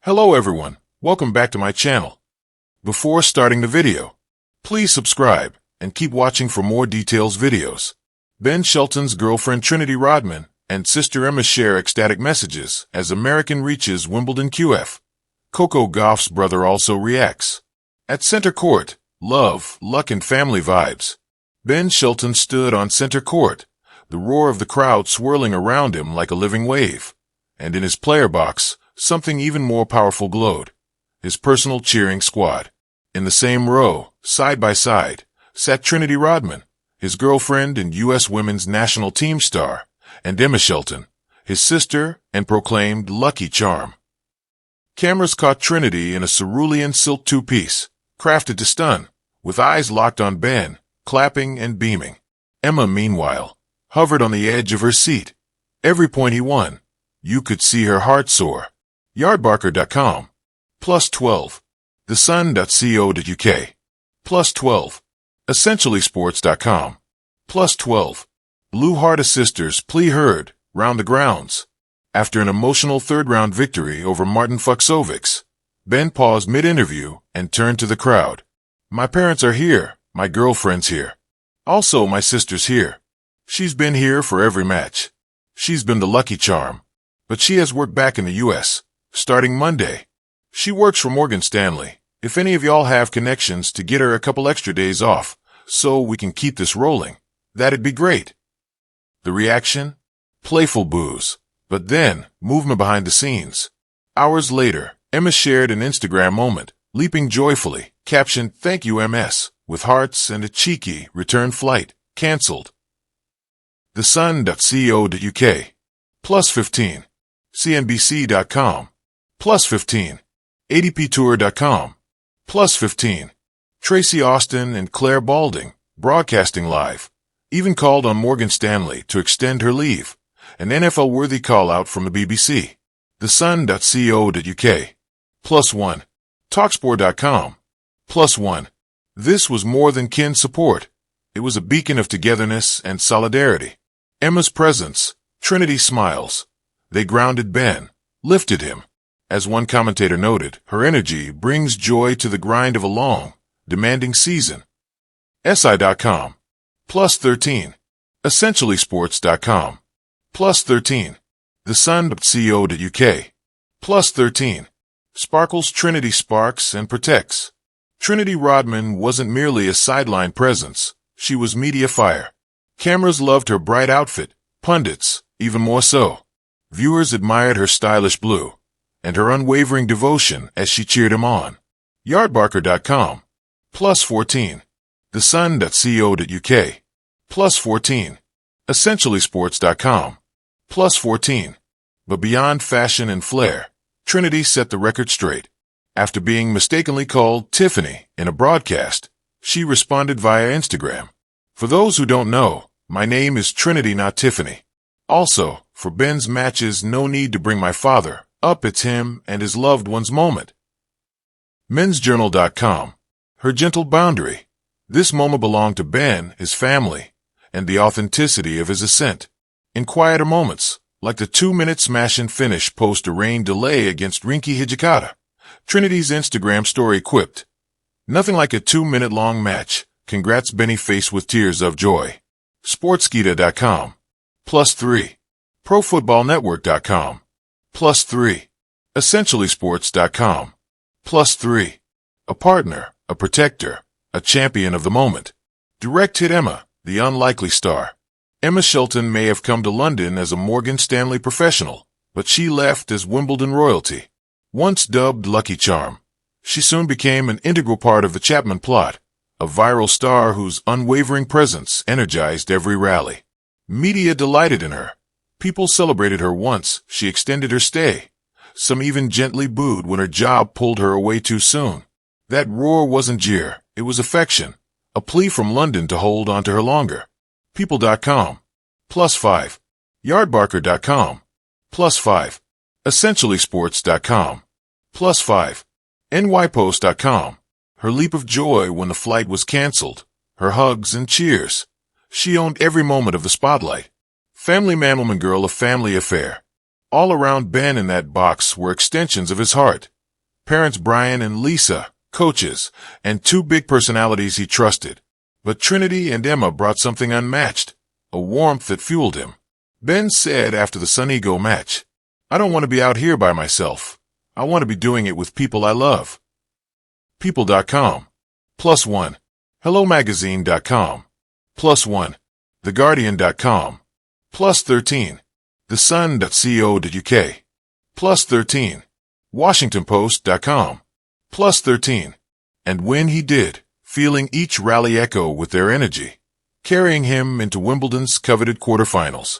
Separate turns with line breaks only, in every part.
Hello everyone, welcome back to my channel. Before starting the video, please subscribe and keep watching for more details videos. Ben Shelton's girlfriend Trinity Rodman and sister Emma share ecstatic messages as American reaches Wimbledon QF. Coco Gauff's brother also reacts. At center court, love, luck and family vibes. Ben Shelton stood on center court, the roar of the crowd swirling around him like a living wave. And in his player box, something even more powerful glowed. His personal cheering squad. In the same row, side by side, sat Trinity Rodman, his girlfriend and U.S. women's national team star, and Emma Shelton, his sister and proclaimed lucky charm. Cameras caught Trinity in a cerulean silk two-piece, crafted to stun, with eyes locked on Ben, clapping and beaming. Emma, meanwhile, hovered on the edge of her seat. Every point he won, you could see her heart soar. Yardbarker.com. +12. TheSun.co.uk. +12. EssentiallySports.com. +12. Blue Heart Sisters plea heard, round the grounds. After an emotional third-round victory over Martin Fucsovics, Ben paused mid-interview and turned to the crowd. My parents are here, my girlfriend's here. Also, my sister's here. She's been here for every match. She's been the lucky charm. But she has work back in the U.S., starting Monday. She works for Morgan Stanley. If any of y'all have connections to get her a couple extra days off, so we can keep this rolling, that'd be great. The reaction? Playful boos. But then, movement behind the scenes. Hours later, Emma shared an Instagram moment, leaping joyfully, captioned, "Thank you, MS," with hearts and a cheeky return flight, cancelled. TheSun.co.uk. +15. CNBC.com. +15. ADPTour.com. +15. Tracy Austin and Claire Balding, broadcasting live, even called on Morgan Stanley to extend her leave. An NFL-worthy call-out from the BBC. TheSun.co.uk. +1. Talksport.com. +1. This was more than kin support. It was a beacon of togetherness and solidarity. Emma's presence, Trinity smiles. They grounded Ben, lifted him. As one commentator noted, her energy brings joy to the grind of a long, demanding season. SI.com. +13. EssentiallySports.com. +13. TheSun.co.uk. +13. Sparkles Trinity sparks and protects. Trinity Rodman wasn't merely a sideline presence, she was media fire. Cameras loved her bright outfit, pundits, even more so. Viewers admired her stylish blue, and her unwavering devotion as she cheered him on. Yardbarker.com. +14. TheSun.co.uk. +14. EssentiallySports.com. +14. But beyond fashion and flair, Trinity set the record straight. After being mistakenly called Tiffany in a broadcast, she responded via Instagram. For those who don't know, my name is Trinity, not Tiffany. Also, for Ben's matches, no need to bring my father up, it's him and his loved one's moment. Men'sJournal.com. Her gentle boundary. This moment belonged to Ben, his family, and the authenticity of his ascent. In quieter moments, like the 2-minute smash and finish post a rain delay against Rinky Hijikata, Trinity's Instagram story quipped, "Nothing like a 2-minute-long match. Congrats, Benny," face with tears of joy. Sportskeeda.com. +3. ProFootballNetwork.com. +3. EssentiallySports.com. +3. A partner, a protector, a champion of the moment. Direct hit Emma, the unlikely star. Emma Shelton may have come to London as a Morgan Stanley professional, but she left as Wimbledon royalty. Once dubbed Lucky Charm, she soon became an integral part of the Chapman plot, a viral star whose unwavering presence energized every rally. Media delighted in her. People celebrated her once she extended her stay. Some even gently booed when her job pulled her away too soon. That roar wasn't jeer, it was affection, a plea from London to hold on to her longer. People.com. +5. Yardbarker.com. +5. EssentiallySports.com. +5. NYPost.com. Her leap of joy when the flight was canceled, her hugs and cheers. She owned every moment of the spotlight. Family man, woman, girl, a family affair. All around Ben in that box were extensions of his heart. Parents Brian and Lisa, coaches, and two big personalities he trusted. But Trinity and Emma brought something unmatched, a warmth that fueled him. Ben said after the Sun Ego match, "I don't want to be out here by myself. I want to be doing it with people I love." People.com, +1. HelloMagazine.com, +1. TheGuardian.com, +13. TheSun.co.uk, +13. WashingtonPost.com, +13. And when he did, feeling each rally echo with their energy, carrying him into Wimbledon's coveted quarterfinals.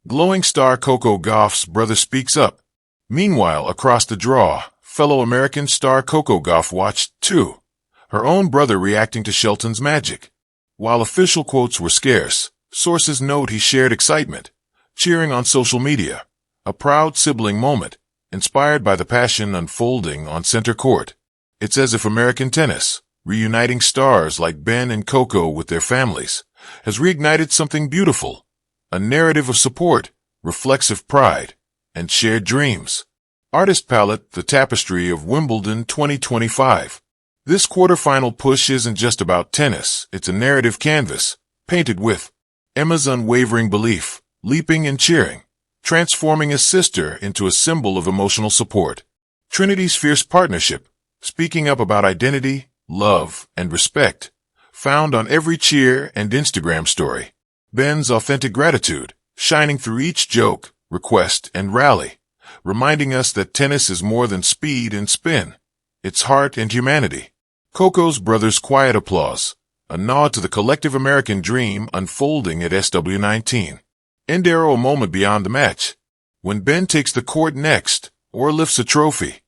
Glowing star Coco Gauff's brother speaks up. Meanwhile, across the draw, fellow American star Coco Gauff watched, too, her own brother reacting to Shelton's magic. While official quotes were scarce, sources note he shared excitement, cheering on social media, a proud sibling moment, inspired by the passion unfolding on center court. It's as if American tennis, reuniting stars like Ben and Coco with their families, has reignited something beautiful, a narrative of support, reflexive pride, and shared dreams. Artist palette, the tapestry of Wimbledon 2025. This quarterfinal push isn't just about tennis, it's a narrative canvas, painted with Emma's unwavering belief, leaping and cheering, transforming his sister into a symbol of emotional support. Trinity's fierce partnership, speaking up about identity, love, and respect, found on every cheer and Instagram story. Ben's authentic gratitude, shining through each joke, request, and rally, reminding us that tennis is more than speed and spin. It's heart and humanity. Coco's brother's quiet applause, a nod to the collective American dream unfolding at SW19. End arrow, a moment beyond the match. When Ben takes the court next, or lifts a trophy,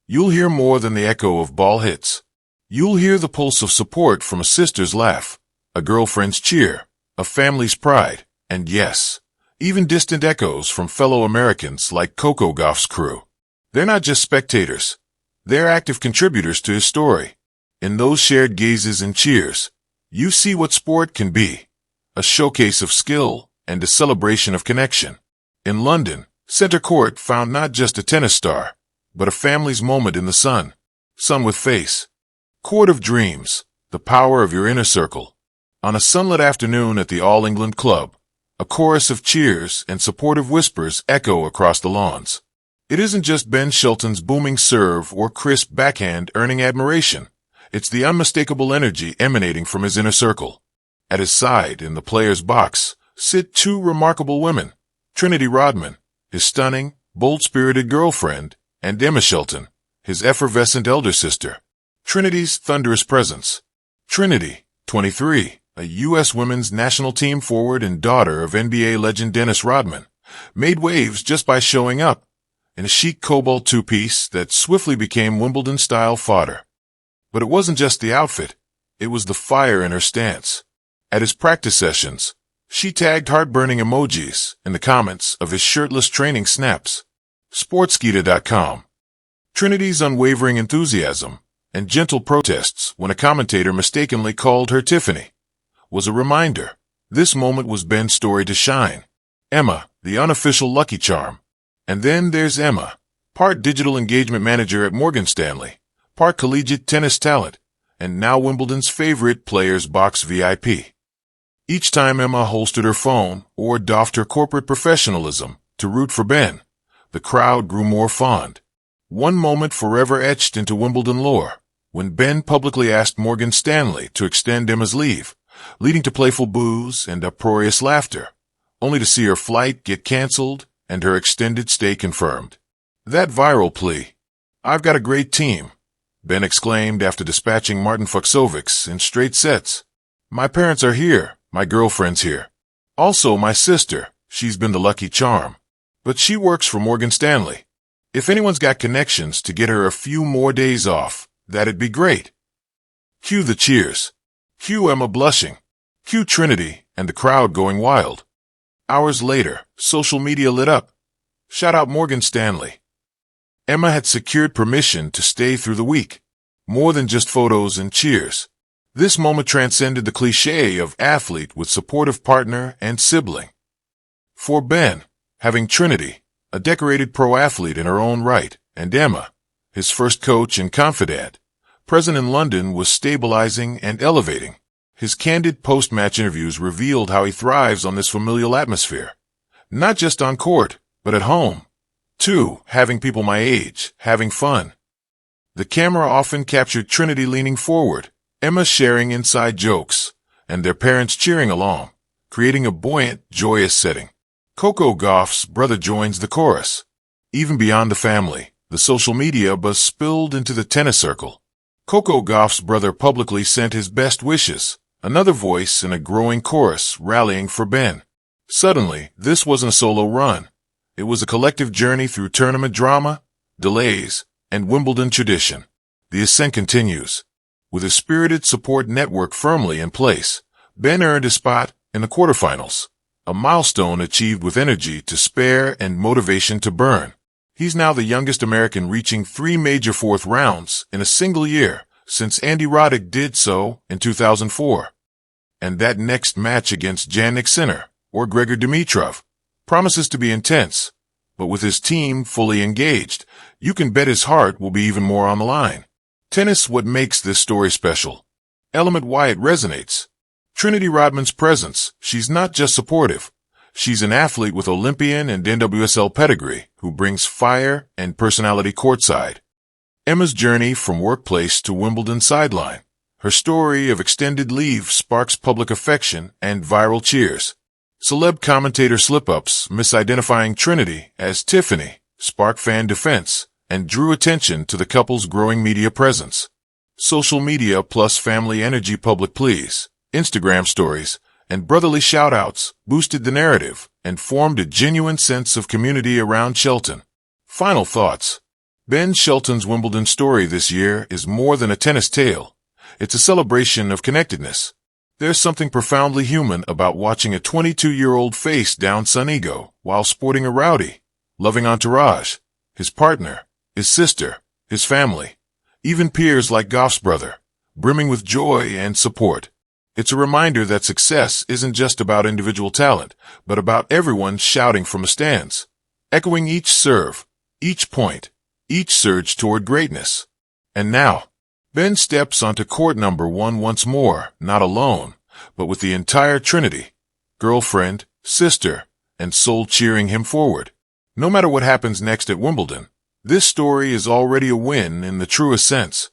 you'll hear more than the echo of ball hits. You'll hear the pulse of support from a sister's laugh, a girlfriend's cheer, a family's pride, and yes, even distant echoes from fellow Americans like Coco Gauff's crew. They're not just spectators. They're active contributors to his story. In those shared gazes and cheers, you see what sport can be, a showcase of skill and a celebration of connection. In London, center court found not just a tennis star, but a family's moment in the sun. Sun with face. Court of dreams, the power of your inner circle. On a sunlit afternoon at the All England Club, a chorus of cheers and supportive whispers echo across the lawns. It isn't just Ben Shelton's booming serve or crisp backhand earning admiration. It's the unmistakable energy emanating from his inner circle. At his side, in the player's box, sit two remarkable women, Trinity Rodman, his stunning, bold-spirited girlfriend, and Emma Shelton, his effervescent elder sister. Trinity's thunderous presence. Trinity, 23, a U.S. women's national team forward and daughter of NBA legend Dennis Rodman, made waves just by showing up in a chic cobalt two-piece that swiftly became Wimbledon-style fodder. But it wasn't just the outfit, it was the fire in her stance. At his practice sessions, she tagged heart-burning emojis in the comments of his shirtless training snaps. Sportskeeda.com. Trinity's unwavering enthusiasm and gentle protests when a commentator mistakenly called her Tiffany was a reminder. This moment was Ben's story to shine. Emma, the unofficial lucky charm. And then there's Emma, part digital engagement manager at Morgan Stanley, part collegiate tennis talent, and now Wimbledon's favorite players box VIP. Each time Emma holstered her phone or doffed her corporate professionalism to root for Ben, the crowd grew more fond. One moment forever etched into Wimbledon lore, when Ben publicly asked Morgan Stanley to extend Emma's leave, leading to playful boos and uproarious laughter, only to see her flight get canceled and her extended stay confirmed. That viral plea, "I've got a great team," Ben exclaimed after dispatching Martin Fucsovics in straight sets. "My parents are here, my girlfriend's here. Also my sister, she's been the lucky charm. But she works for Morgan Stanley. If anyone's got connections to get her a few more days off, that'd be great." Cue the cheers. Cue Emma blushing. Cue Trinity and the crowd going wild. Hours later, social media lit up. Shout out Morgan Stanley. Emma had secured permission to stay through the week. More than just photos and cheers. This moment transcended the cliché of athlete with supportive partner and sibling. For Ben, having Trinity, a decorated pro athlete in her own right, and Emma, his first coach and confidant, present in London, was stabilizing and elevating. His candid post-match interviews revealed how he thrives on this familial atmosphere. Not just on court, but at home. 2. Having people my age, having fun. The camera often captured Trinity leaning forward, Emma sharing inside jokes, and their parents cheering along, creating a buoyant, joyous setting. Coco Gauff's brother joins the chorus. Even beyond the family, the social media buzz spilled into the tennis circle. Coco Gauff's brother publicly sent his best wishes, another voice in a growing chorus rallying for Ben. Suddenly, this wasn't a solo run. It was a collective journey through tournament drama, delays, and Wimbledon tradition. The ascent continues. With a spirited support network firmly in place, Ben earned a spot in the quarterfinals, a milestone achieved with energy to spare and motivation to burn. He's now the youngest American reaching 3 major fourth rounds in a single year since Andy Roddick did so in 2004. And that next match against Jannik Sinner or Grigor Dimitrov promises to be intense, but with his team fully engaged, you can bet his heart will be even more on the line. Tennis, what makes this story special? Element why it resonates. Trinity Rodman's presence, she's not just supportive. She's an athlete with Olympian and NWSL pedigree who brings fire and personality courtside. Emma's journey from workplace to Wimbledon sideline. Her story of extended leave sparks public affection and viral cheers. Celeb commentator slip-ups misidentifying Trinity as Tiffany sparked fan defense and drew attention to the couple's growing media presence. Social media plus family energy, public pleas, Instagram stories, and brotherly shout-outs boosted the narrative and formed a genuine sense of community around Shelton. Final thoughts. Ben Shelton's Wimbledon story this year is more than a tennis tale. It's a celebration of connectedness. There's something profoundly human about watching a 22-year-old face down some ego while sporting a rowdy, loving entourage, his partner, his sister, his family, even peers like Gauff's brother, brimming with joy and support. It's a reminder that success isn't just about individual talent, but about everyone shouting from the stands, echoing each serve, each point, each surge toward greatness. And now, Ben steps onto court number 1 once more, not alone, but with the entire Trinity, girlfriend, sister, and soul cheering him forward. No matter what happens next at Wimbledon, this story is already a win in the truest sense.